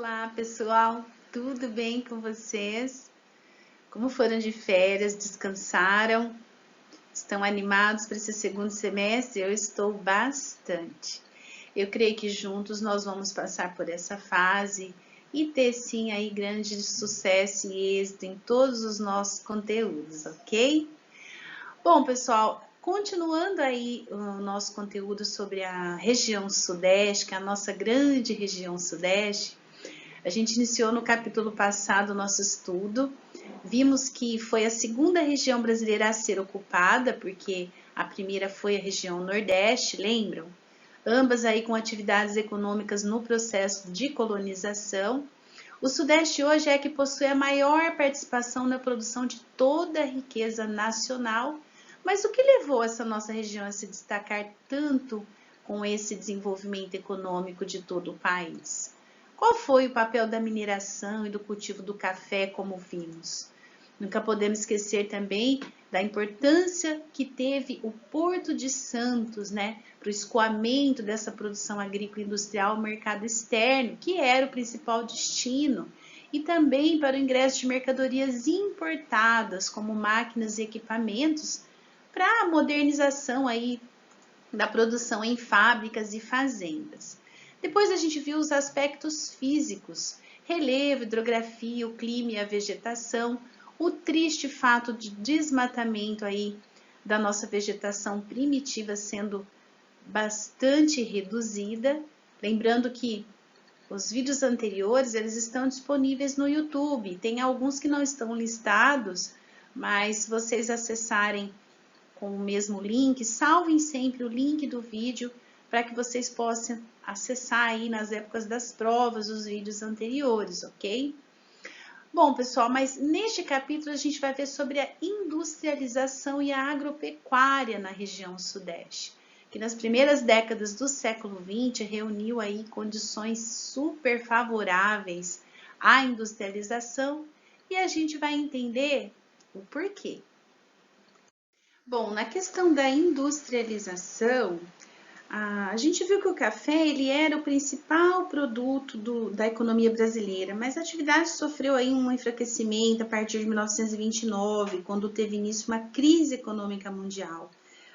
Olá, pessoal, tudo bem com vocês? Como foram de férias? Descansaram? Estão animados para esse segundo semestre? Eu estou bastante. Eu creio que juntos nós vamos passar por essa fase e ter sim aí grande sucesso e êxito em todos os nossos conteúdos, ok? Bom, pessoal, continuando aí o nosso conteúdo sobre a região Sudeste, que é a nossa grande região Sudeste, a gente iniciou no capítulo passado o nosso estudo, vimos que foi a segunda região brasileira a ser ocupada, porque a primeira foi a região Nordeste, lembram? Ambas aí com atividades econômicas no processo de colonização. O Sudeste hoje é que possui a maior participação na produção de toda a riqueza nacional, mas o que levou essa nossa região a se destacar tanto com esse desenvolvimento econômico de todo o país? Qual foi o papel da mineração e do cultivo do café, como vimos? Nunca podemos esquecer também da importância que teve o Porto de Santos, né, para o escoamento dessa produção agrícola e industrial ao mercado externo, que era o principal destino, e também para o ingresso de mercadorias importadas, como máquinas e equipamentos, para a modernização aí da produção em fábricas e fazendas. Depois a gente viu os aspectos físicos, relevo, hidrografia, o clima e a vegetação, o triste fato de desmatamento aí da nossa vegetação primitiva sendo bastante reduzida. Lembrando que os vídeos anteriores eles estão disponíveis no YouTube, tem alguns que não estão listados, mas se vocês acessarem com o mesmo link, salvem sempre o link do vídeo para que vocês possam acessar aí nas épocas das provas os vídeos anteriores, ok? Bom, pessoal, mas neste capítulo a gente vai ver sobre a industrialização e a agropecuária na região Sudeste, que nas primeiras décadas do século XX reuniu aí condições super favoráveis à industrialização e a gente vai entender o porquê. Bom, na questão da industrialização, a gente viu que o café ele era o principal produto da economia brasileira, mas a atividade sofreu aí um enfraquecimento a partir de 1929, quando teve início uma crise econômica mundial.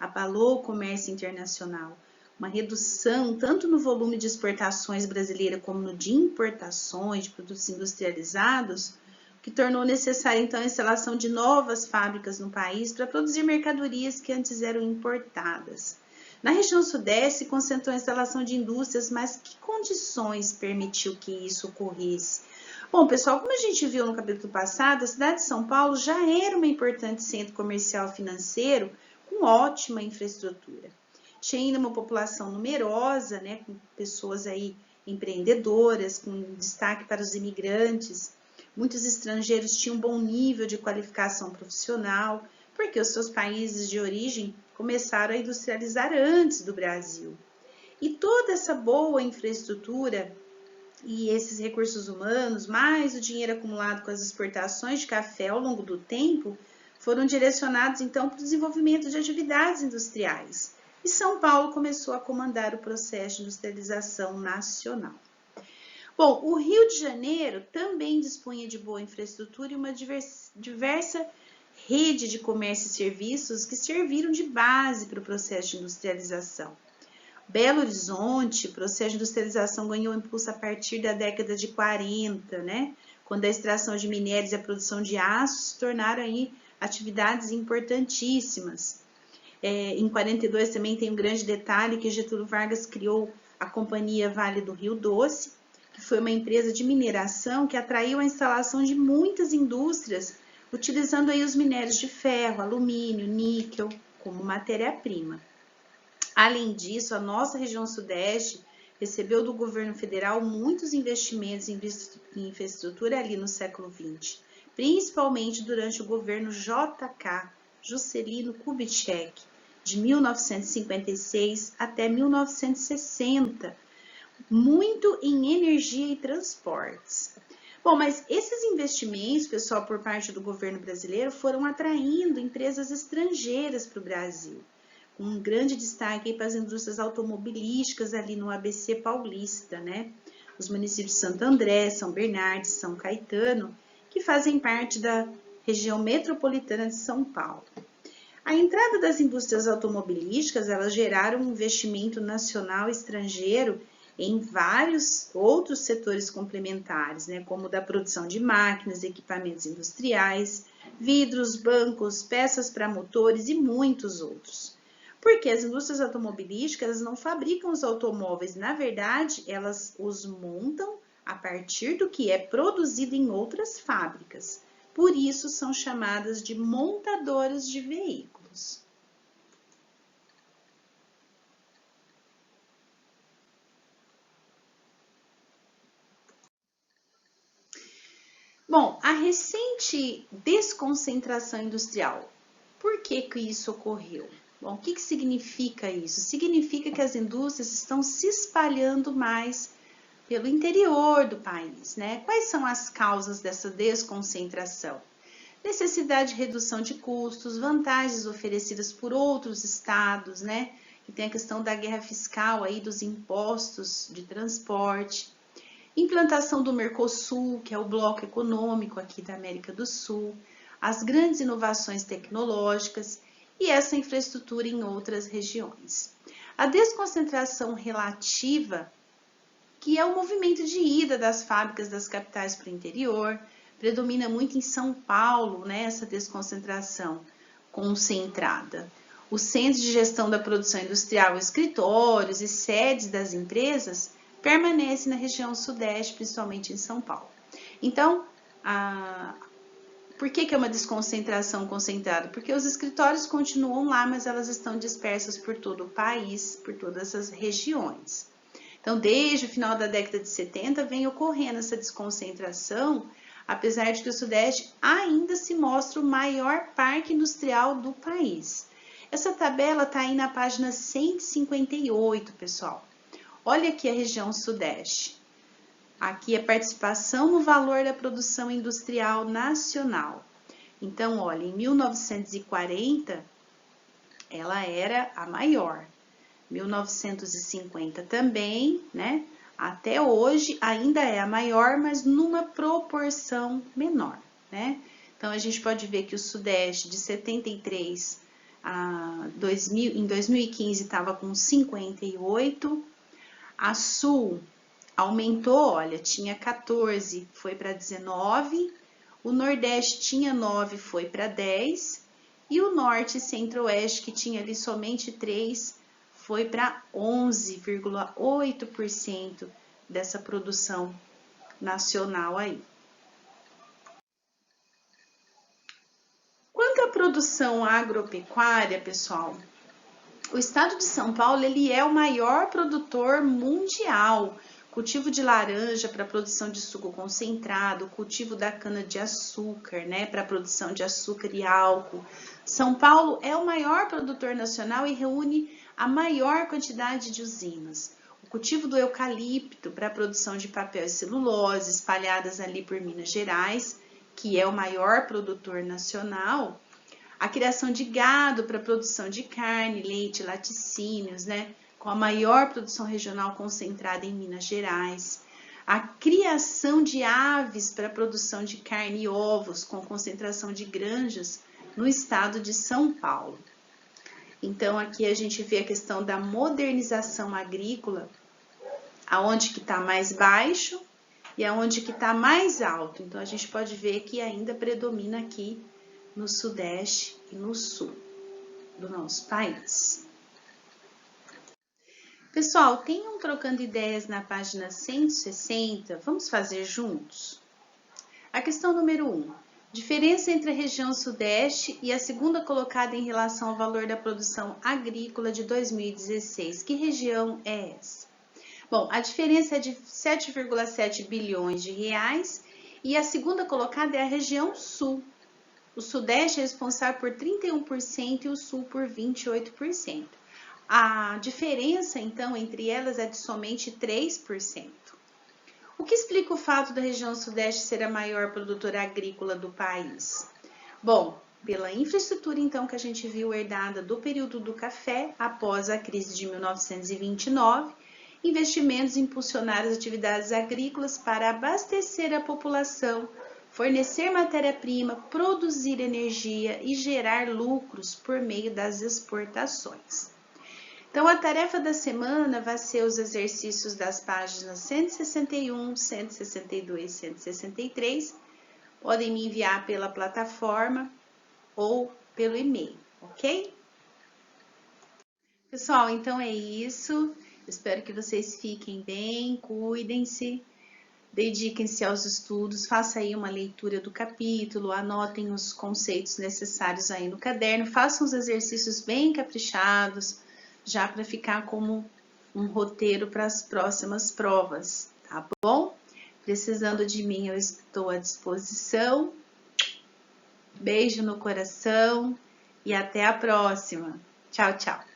Abalou o comércio internacional, uma redução tanto no volume de exportações brasileiras como no de importações de produtos industrializados, que tornou necessária então a instalação de novas fábricas no país para produzir mercadorias que antes eram importadas. Na região Sudeste, concentrou a instalação de indústrias, mas que condições permitiu que isso ocorresse? Bom, pessoal, como a gente viu no capítulo passado, a cidade de São Paulo já era um importante centro comercial e financeiro com ótima infraestrutura. Tinha ainda uma população numerosa, né, com pessoas aí empreendedoras, com destaque para os imigrantes. Muitos estrangeiros tinham um bom nível de qualificação profissional, porque os seus países de origem começaram a industrializar antes do Brasil. E toda essa boa infraestrutura e esses recursos humanos, mais o dinheiro acumulado com as exportações de café ao longo do tempo, foram direcionados então para o desenvolvimento de atividades industriais. E São Paulo começou a comandar o processo de industrialização nacional. Bom, o Rio de Janeiro também dispunha de boa infraestrutura e uma diversa rede de comércio e serviços que serviram de base para o processo de industrialização. Belo Horizonte, o processo de industrialização ganhou impulso a partir da década de 40, né? Quando a extração de minérios e a produção de aço se tornaram aí atividades importantíssimas. Em 42 também tem um grande detalhe que Getúlio Vargas criou a Companhia Vale do Rio Doce, que foi uma empresa de mineração que atraiu a instalação de muitas indústrias, utilizando aí os minérios de ferro, alumínio, níquel como matéria-prima. Além disso, a nossa região Sudeste recebeu do governo federal muitos investimentos em infraestrutura ali no século XX, principalmente durante o governo JK, Juscelino Kubitschek, de 1956 até 1960, muito em energia e transportes. Bom, mas esses investimentos, pessoal, por parte do governo brasileiro, foram atraindo empresas estrangeiras para o Brasil, com um grande destaque para as indústrias automobilísticas ali no ABC Paulista, né? os municípios de Santo André, São Bernardo, São Caetano, que fazem parte da região metropolitana de São Paulo. A entrada das indústrias automobilísticas, elas geraram um investimento nacional e estrangeiro em vários outros setores complementares, né, como da produção de máquinas, equipamentos industriais, vidros, bancos, peças para motores e muitos outros. Porque as indústrias automobilísticas não fabricam os automóveis, na verdade, elas os montam a partir do que é produzido em outras fábricas. Por isso são chamadas de montadoras de veículos. Bom, a recente desconcentração industrial, por que isso ocorreu? Bom, o que significa isso? Significa que as indústrias estão se espalhando mais pelo interior do país, né? Quais são as causas dessa desconcentração? Necessidade de redução de custos, vantagens oferecidas por outros estados, né? Que tem a questão da guerra fiscal aí, dos impostos de transporte. Implantação do Mercosul, que é o bloco econômico aqui da América do Sul, as grandes inovações tecnológicas e essa infraestrutura em outras regiões. A desconcentração relativa, que é o movimento de ida das fábricas das capitais para o interior, predomina muito em São Paulo, né, essa desconcentração concentrada. Os centros de gestão da produção industrial, escritórios e sedes das empresas permanecem na região sudeste, principalmente em São Paulo. Então, por que é uma desconcentração concentrada? Porque os escritórios continuam lá, mas elas estão dispersas por todo o país, por todas as regiões. Então, desde o final da década de 70, vem ocorrendo essa desconcentração, apesar de que o Sudeste ainda se mostra o maior parque industrial do país. Essa tabela está aí na página 158, pessoal. Olha aqui a região Sudeste. Aqui a participação no valor da produção industrial nacional. Então, olha, em 1940, ela era a maior. 1950 também, né? Até hoje ainda é a maior, mas numa proporção menor, né? Então, a gente pode ver que o Sudeste de 73 a 2000, em 2015 estava com 58, a Sul aumentou, olha, tinha 14, foi para 19, o Nordeste tinha 9, foi para 10, e o Norte e Centro-Oeste, que tinha ali somente 3, foi para 11,8% dessa produção nacional aí. Quanto à produção agropecuária, pessoal, o estado de São Paulo ele é o maior produtor mundial. Cultivo de laranja para produção de suco concentrado, cultivo da cana-de-açúcar, né, para produção de açúcar e álcool. São Paulo é o maior produtor nacional e reúne a maior quantidade de usinas. O cultivo do eucalipto para a produção de papel e celulose, espalhadas ali por Minas Gerais, que é o maior produtor nacional. A criação de gado para a produção de carne, leite, laticínios, né? Com a maior produção regional concentrada em Minas Gerais. A criação de aves para a produção de carne e ovos, com concentração de granjas no estado de São Paulo. Então, aqui a gente vê a questão da modernização agrícola, aonde que está mais baixo e aonde que está mais alto. Então, a gente pode ver que ainda predomina aqui no Sudeste e no Sul do nosso país. Pessoal, tem um Trocando Ideias na página 160, vamos fazer juntos? A questão número 1. Diferença entre a região Sudeste e a segunda colocada em relação ao valor da produção agrícola de 2016. Que região é essa? Bom, a diferença é de 7,7 bilhões de reais e a segunda colocada é a região Sul. O Sudeste é responsável por 31% e o Sul por 28%. A diferença, então, entre elas é de somente 3%. O que explica o fato da região Sudeste ser a maior produtora agrícola do país? Bom, pela infraestrutura, então, que a gente viu herdada do período do café, após a crise de 1929, investimentos em impulsionar as atividades agrícolas para abastecer a população, fornecer matéria-prima, produzir energia e gerar lucros por meio das exportações. Então, a tarefa da semana vai ser os exercícios das páginas 161, 162 e 163. Podem me enviar pela plataforma ou pelo e-mail, ok? Pessoal, então é isso. Espero que vocês fiquem bem, cuidem-se, dediquem-se aos estudos, façam aí uma leitura do capítulo, anotem os conceitos necessários aí no caderno, façam os exercícios bem caprichados, já para ficar como um roteiro para as próximas provas, tá bom? Precisando de mim, eu estou à disposição. Beijo no coração e até a próxima. Tchau, tchau.